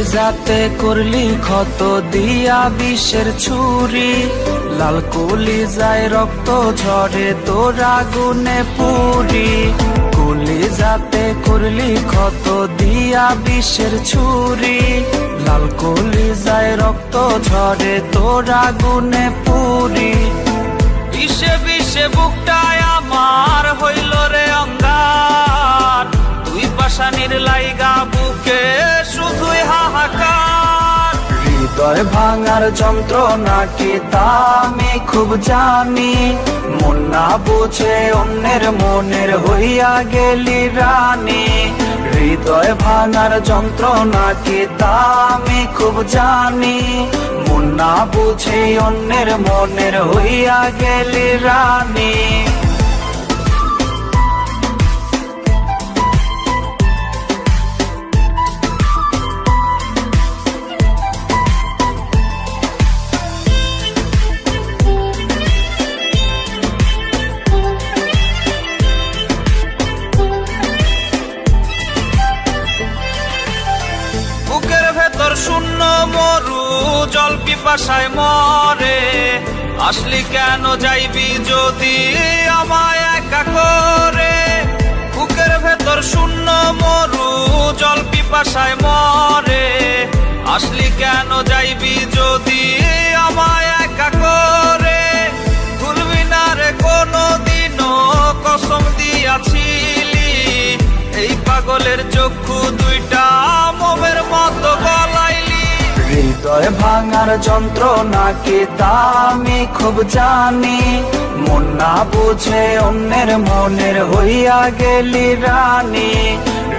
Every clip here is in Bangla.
কলিজাতে করলি ক্ষত দিয়া বিষের ছুরি, লাল কলিজায় রক্ত ঝরে তোর আগুনে পুরি। কলিজাতে করলি ক্ষত দিয়া বিষের ছুরি, লাল কলিজায় রক্ত ঝরে তোর আগুনে পুরি। বিষে বিষে বুকটায় আমার হইল রে অঙ্গার, তুই পাশানির লাইগা বুকে শুধুই হাহাকার। হৃদয় ভাঙার যন্ত্রণা কি তা আমি খুব জানি, মন না বুঝে অন্যের মনের হইয়া গেলি রানী। হৃদয় ভাঙার যন্ত্রণা কি তা আমি খুব জানি, মন না বুঝে অন্যের মনের হইয়া গেলি রানী। বুকের ভেতর শূন্য মরু জল পিপাসায় মরে, আসলি কেন যাইবি যদি আমায় একা করে। বুকের ভেতর শূন্য মরু জল পিপাসায় মরে, আসলি কেন যাইবি যদি আমায় একা করে। ভুলবি না রে কোনদিনও কসম দিয়াছিলি, এই পাগলের চক্ষু দুইটা মোমের মতো গলাইলি। হৃদয় ভাঙার যন্ত্রণা কি তা আমি খুব জানি, মন না বুঝে অন্যের মনের হইয়া গেলি রানী।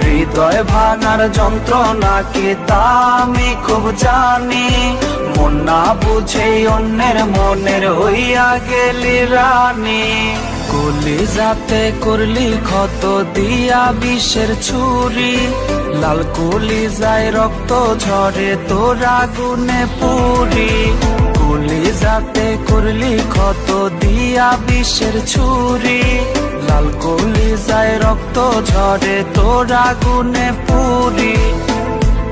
হৃদয় ভাঙার যন্ত্রণা কি তা আমি খুব জানি, মন না বুঝে অন্যের মনের হইয়া গেলি রানী। কলিজাতে করলি ক্ষত দিয়া বিষের ছুরি, লাল কলিজায় রক্ত ঝরে তোর আগুনে পুরি। কলিজাতে করলি ক্ষত দিয়া বিষের ছুরি, লাল কলিজায় রক্ত ঝরে তোর আগুনে পুরি।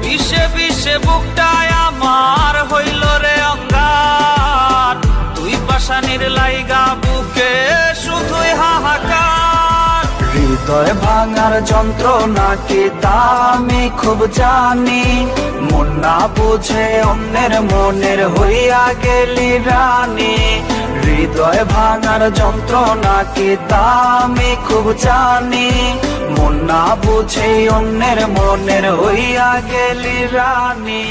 বিষে বিষে বুকটায় আমার হইল রে অঙ্গার, তুই পাশানির লাইগা বুকে শুধুই হাহাকার। হৃদয় ভাঙার যন্ত্রণা কি তা আমি খুব জানি, মন না বুঝে অন্যের মনের হইয়া গেলি রানী। হৃদয় ভাঙার যন্ত্রণা কি তা আমি খুব জানি, মন না বুঝে অন্যের মনের হইয়া গেলি রানী।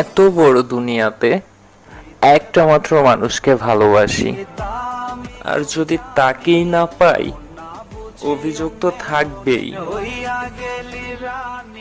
এত বড় দুনিয়াতে একটা মাত্র মানুষকে ভালোবাসি, আর যদি তাকেই না পাই অভিযোগ তো থাকবেই। হইয়া গেলি রানী।